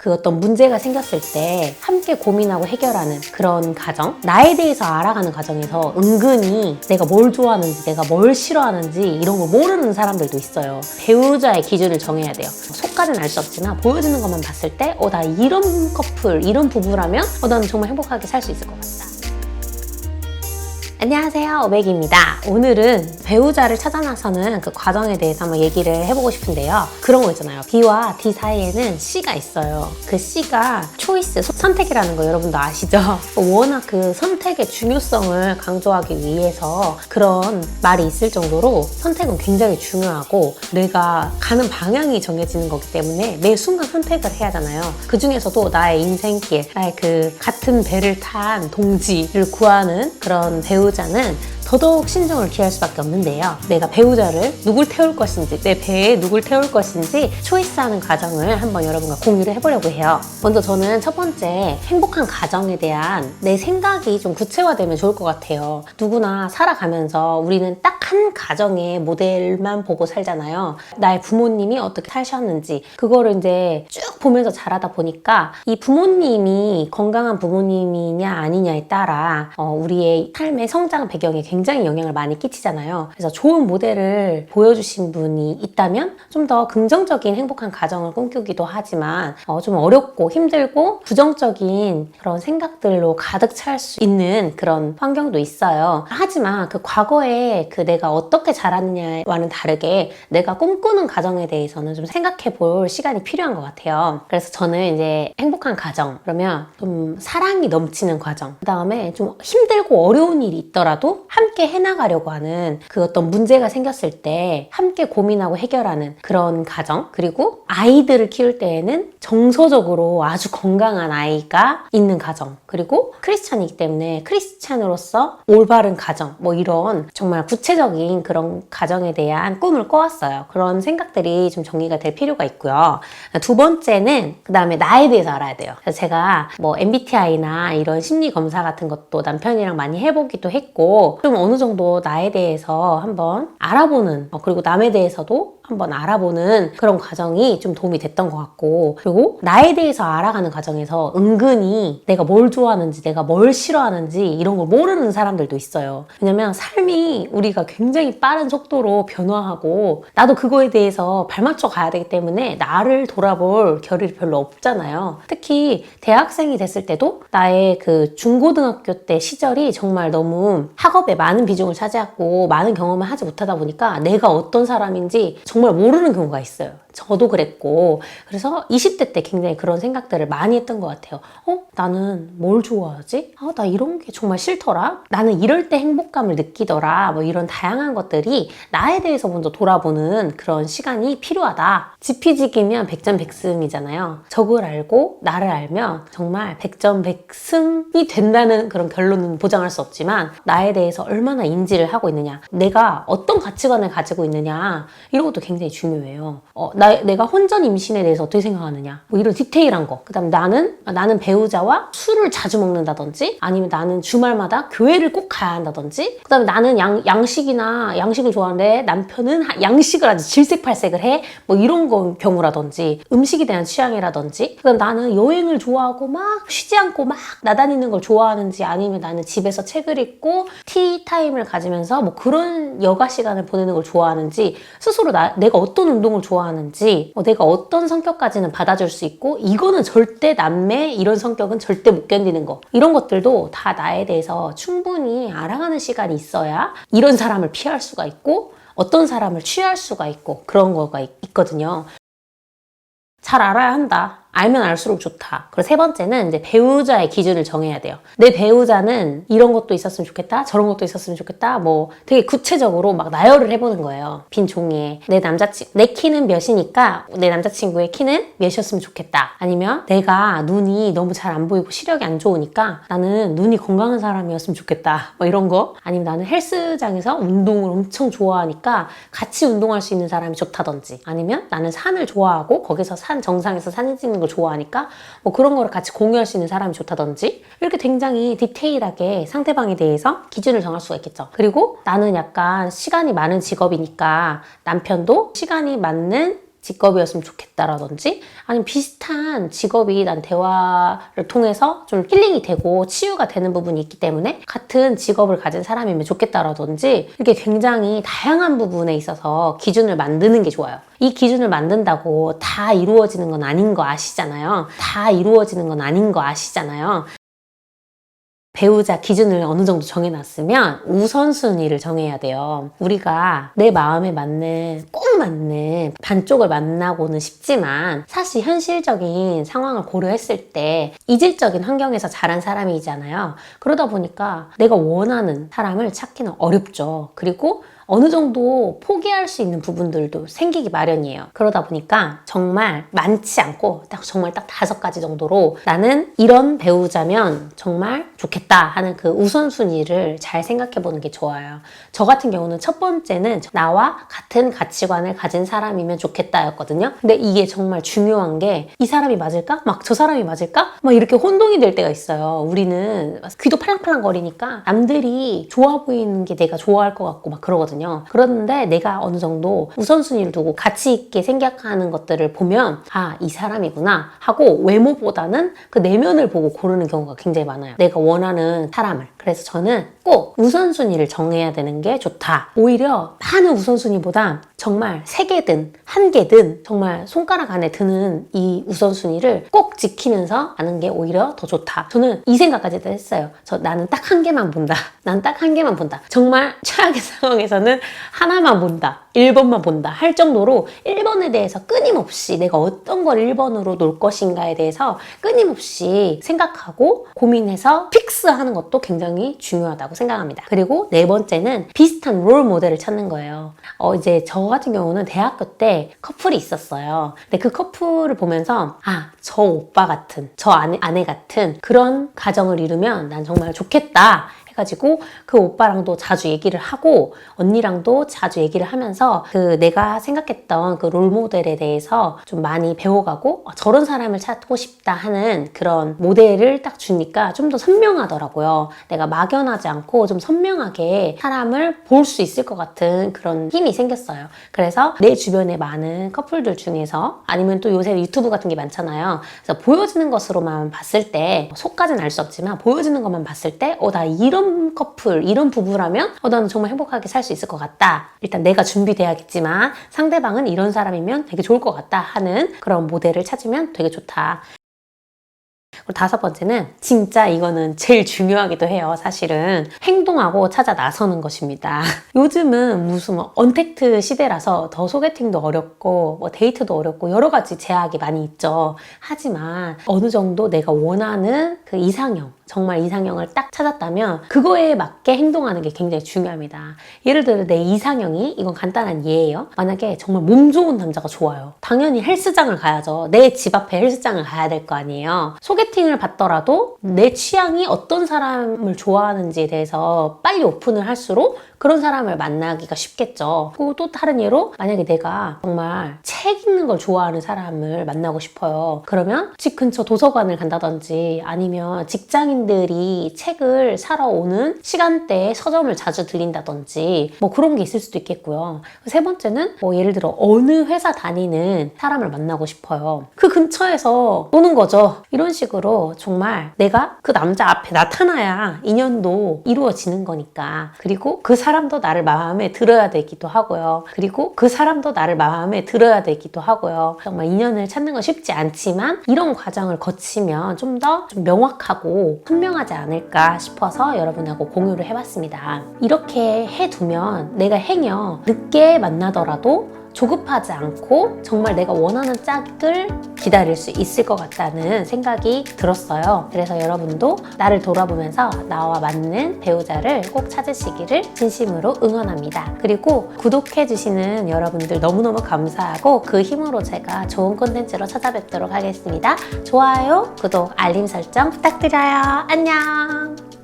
그 어떤 문제가 생겼을 때 함께 고민하고 해결하는 그런 과정, 나에 대해서 알아가는 과정에서 은근히 내가 뭘 좋아하는지 내가 뭘 싫어하는지 이런 거 모르는 사람들도 있어요. 배우자의 기준을 정해야 돼요. 속까지는 알 수 없지만 보여주는 것만 봤을 때 나 이런 커플, 이런 부부라면 나는 정말 행복하게 살 수 있을 것 같다. 안녕하세요, 오백입니다. 오늘은 배우자를 찾아 나서는 그 과정에 대해서 한번 얘기를 해보고 싶은데요. 그런 거 있잖아요. B와 D 사이에는 C가 있어요. 그 C가 초이스, 선택이라는 거 여러분도 아시죠? 워낙 그 선택의 중요성을 강조하기 위해서 그런 말이 있을 정도로 선택은 굉장히 중요하고 내가 가는 방향이 정해지는 거기 때문에 매 순간 선택을 해야 하잖아요. 그 중에서도 나의 인생길, 나의 그 같은 배를 탄 동지를 구하는 그런 배우자는 더더욱 신중을 기할 수밖에 없는데요. 내가 배우자를 누굴 태울 것인지, 내 배에 누굴 태울 것인지 초이스하는 과정을 한번 여러분과 공유를 해보려고 해요. 먼저 저는 첫 번째 행복한 가정에 대한 내 생각이 좀 구체화되면 좋을 것 같아요. 누구나 살아가면서 우리는 딱 한 가정의 모델만 보고 살잖아요. 나의 부모님이 어떻게 사셨는지 그거를 이제 쭉 보면서 자라다 보니까 이 부모님이 건강한 부모님이냐 아니냐에 따라 우리의 삶의 성장 배경에 굉장히 영향을 많이 끼치잖아요. 그래서 좋은 모델을 보여주신 분이 있다면 좀 더 긍정적인 행복한 가정을 꿈꾸기도 하지만 좀 어렵고 힘들고 부정적인 그런 생각들로 가득 찰 수 있는 그런 환경도 있어요. 하지만 그 과거에 내가 어떻게 자랐느냐와는 다르게 내가 꿈꾸는 가정에 대해서는 좀 생각해 볼 시간이 필요한 것 같아요. 그래서 저는 이제 행복한 가정, 그러면 좀 사랑이 넘치는 과정, 그 다음에 좀 힘들고 어려운 일이 있더라도 함께 해나가려고 하는 그 어떤 문제가 생겼을 때 함께 고민하고 해결하는 그런 가정, 그리고 아이들을 키울 때에는 정서적으로 아주 건강한 아이가 있는 가정, 그리고 크리스찬이기 때문에 크리스찬으로서 올바른 가정, 이런 정말 구체적인 그런 가정에 대한 꿈을 꿔왔어요. 그런 생각들이 좀 정리가 될 필요가 있고요. 두 번째는 그 다음에 나에 대해서 알아야 돼요. 그래서 제가 MBTI나 이런 심리 검사 같은 것도 남편이랑 많이 해보기도 했고 좀 어느 정도 나에 대해서 한번 알아보는 그리고 남에 대해서도 한번 알아보는 그런 과정이 좀 도움이 됐던 것 같고, 그리고 나에 대해서 알아가는 과정에서 은근히 내가 뭘 좋아하는지 내가 뭘 싫어하는지 이런 걸 모르는 사람들도 있어요. 왜냐면 삶이 우리가 굉장히 빠른 속도로 변화하고 나도 그거에 대해서 발맞춰 가야 되기 때문에 나를 돌아볼 겨를이 별로 없잖아요. 특히 대학생이 됐을 때도 나의 그 중고등학교 때 시절이 정말 너무 학업에 많은 비중을 차지하고 많은 경험을 하지 못하다 보니까 내가 어떤 사람인지 정말 모르는 경우가 있어요. 저도 그랬고, 그래서 20대 때 굉장히 그런 생각들을 많이 했던 것 같아요. 나는 뭘 좋아하지? 나 이런 게 정말 싫더라? 나는 이럴 때 행복감을 느끼더라? 이런 다양한 것들이 나에 대해서 먼저 돌아보는 그런 시간이 필요하다. 지피지기면 백전백승이잖아요. 적을 알고 나를 알면 정말 백전백승이 된다는 그런 결론은 보장할 수 없지만 나에 대해서 얼마나 인지를 하고 있느냐, 내가 어떤 가치관을 가지고 있느냐, 이런 것도 굉장히 중요해요. 내가 혼전 임신에 대해서 어떻게 생각하느냐, 이런 디테일한 거. 그 다음 나는 배우자와 술을 자주 먹는다든지, 아니면 나는 주말마다 교회를 꼭 가야 한다든지, 그 다음에 나는 양식을 좋아하는데 남편은 양식을 아주 질색팔색을 해, 이런 경우라든지, 음식에 대한 취향이라든지, 그 다음 나는 여행을 좋아하고 막 쉬지 않고 막 나다니는 걸 좋아하는지, 아니면 나는 집에서 책을 읽고 티타임을 가지면서 그런 여가 시간을 보내는 걸 좋아하는지, 스스로 내가 어떤 운동을 좋아하는지, 내가 어떤 성격까지는 받아줄 수 있고 이거는 절대 남매 이런 성격은 절대 못 견디는 거, 이런 것들도 다 나에 대해서 충분히 알아가는 시간이 있어야 이런 사람을 피할 수가 있고 어떤 사람을 취할 수가 있고 그런 거가 있거든요. 잘 알아야 한다. 알면 알수록 좋다. 그리고 세 번째는 이제 배우자의 기준을 정해야 돼요. 내 배우자는 이런 것도 있었으면 좋겠다, 저런 것도 있었으면 좋겠다, 되게 구체적으로 막 나열을 해보는 거예요. 빈 종이에. 내 키는 몇이니까 내 남자친구의 키는 몇이었으면 좋겠다. 아니면 내가 눈이 너무 잘 안 보이고 시력이 안 좋으니까 나는 눈이 건강한 사람이었으면 좋겠다. 이런 거. 아니면 나는 헬스장에서 운동을 엄청 좋아하니까 같이 운동할 수 있는 사람이 좋다든지, 아니면 나는 산을 좋아하고 거기서 산 정상에서 사진 찍는 걸 좋아하니까 그런 거를 같이 공유할 수 있는 사람이 좋다든지, 이렇게 굉장히 디테일하게 상대방에 대해서 기준을 정할 수가 있겠죠. 그리고 나는 약간 시간이 많은 직업이니까 남편도 시간이 맞는 직업이었으면 좋겠다라든지 아니면 비슷한 직업이 난 대화를 통해서 좀 힐링이 되고 치유가 되는 부분이 있기 때문에 같은 직업을 가진 사람이면 좋겠다라든지 이렇게 굉장히 다양한 부분에 있어서 기준을 만드는 게 좋아요. 이 기준을 만든다고 다 이루어지는 건 아닌 거 아시잖아요. 다 이루어지는 건 아닌 거 아시잖아요. 배우자 기준을 어느 정도 정해놨으면 우선순위를 정해야 돼요. 우리가 내 마음에 맞는, 꼭 맞는 반쪽을 만나고는 싶지만 사실 현실적인 상황을 고려했을 때 이질적인 환경에서 자란 사람이잖아요. 그러다 보니까 내가 원하는 사람을 찾기는 어렵죠. 그리고 어느 정도 포기할 수 있는 부분들도 생기기 마련이에요. 그러다 보니까 정말 많지 않고 정말 딱 5가지 정도로 나는 이런 배우자면 정말 좋겠다 하는 그 우선순위를 잘 생각해 보는 게 좋아요. 저 같은 경우는 첫 번째는 나와 같은 가치관을 가진 사람이면 좋겠다였거든요. 근데 이게 정말 중요한 게 이 사람이 맞을까? 막 저 사람이 맞을까? 막 이렇게 혼동이 될 때가 있어요. 우리는 귀도 팔랑팔랑 거리니까 남들이 좋아 보이는 게 내가 좋아할 것 같고 막 그러거든요. 그런데 내가 어느 정도 우선순위를 두고 가치 있게 생각하는 것들을 보면 아, 이 사람이구나 하고 외모보다는 그 내면을 보고 고르는 경우가 굉장히 많아요. 내가 원하는 사람을. 그래서 저는 꼭 우선순위를 정해야 되는 게 좋다. 오히려 많은 우선순위보다 정말 3개든 1개든 정말 손가락 안에 드는 이 우선순위를 꼭 지키면서 하는 게 오히려 더 좋다. 저는 이 생각까지도 했어요. 나는 딱 1개만 본다. 난 딱 1개만 본다. 정말 최악의 상황에서는 하나만 본다. 1번만 본다 할 정도로 1번에 대해서 끊임없이 내가 어떤 걸 1번으로 놓을 것인가에 대해서 끊임없이 생각하고 고민해서 픽스하는 것도 굉장히 중요하다고 생각합니다. 그리고 4번째는 비슷한 롤 모델을 찾는 거예요. 이제 저 같은 경우는 대학교 때 커플이 있었어요. 근데 그 커플을 보면서 아, 저 오빠 같은, 저 아내 같은 그런 가정을 이루면 난 정말 좋겠다 해가지고 그 오빠랑도 자주 얘기를 하고 언니랑도 자주 얘기를 하면서 그 내가 생각했던 그 롤모델에 대해서 좀 많이 배워가고 저런 사람을 찾고 싶다 하는 그런 모델을 딱 주니까 좀 더 선명하더라고요. 내가 막연하지 않고 좀 선명하게 사람을 볼 수 있을 것 같은 그런 힘이 생겼어요. 그래서 내 주변에 많은 커플들 중에서 아니면 또 요새 유튜브 같은 게 많잖아요. 그래서 보여지는 것으로만 봤을 때 속까지는 알 수 없지만 보여지는 것만 봤을 때 나 이런 커플, 이런 부부라면 나는 정말 행복하게 살 수 있을 것 같다. 일단 내가 준비돼야겠지만 상대방은 이런 사람이면 되게 좋을 것 같다 하는 그런 모델을 찾으면 되게 좋다. 그리고 5번째는 진짜 이거는 제일 중요하기도 해요. 사실은 행동하고 찾아 나서는 것입니다. 요즘은 무슨 언택트 시대라서 더 소개팅도 어렵고 데이트도 어렵고 여러 가지 제약이 많이 있죠. 하지만 어느 정도 내가 원하는 그 이상형, 정말 이상형을 딱 찾았다면 그거에 맞게 행동하는 게 굉장히 중요합니다. 예를 들어 내 이상형이, 이건 간단한 예예요. 만약에 정말 몸 좋은 남자가 좋아요. 당연히 헬스장을 가야죠. 내 집 앞에 헬스장을 가야 될 거 아니에요. 소개팅을 받더라도 내 취향이 어떤 사람을 좋아하는지에 대해서 빨리 오픈을 할수록 그런 사람을 만나기가 쉽겠죠. 그리고 또 다른 예로 만약에 내가 정말 책 읽는 걸 좋아하는 사람을 만나고 싶어요. 그러면 집 근처 도서관을 간다든지 아니면 직장인들이 책을 사러 오는 시간대에 서점을 자주 들린다든지 그런 게 있을 수도 있겠고요. 3번째는 예를 들어 어느 회사 다니는 사람을 만나고 싶어요. 그 근처에서 노는 거죠. 이런 식으로 정말 내가 그 남자 앞에 나타나야 인연도 이루어지는 거니까. 그리고 그 사람도 나를 마음에 들어야 되기도 하고요. 그리고 그 사람도 나를 마음에 들어야 되기도 하고요. 정말 인연을 찾는 건 쉽지 않지만 이런 과정을 거치면 좀 더 명확하고 선명하지 않을까 싶어서 여러분하고 공유를 해봤습니다. 이렇게 해두면 내가 행여 늦게 만나더라도 조급하지 않고 정말 내가 원하는 짝을 기다릴 수 있을 것 같다는 생각이 들었어요. 그래서 여러분도 나를 돌아보면서 나와 맞는 배우자를 꼭 찾으시기를 진심으로 응원합니다. 그리고 구독해주시는 여러분들 너무너무 감사하고 그 힘으로 제가 좋은 콘텐츠로 찾아뵙도록 하겠습니다. 좋아요, 구독, 알림 설정 부탁드려요. 안녕!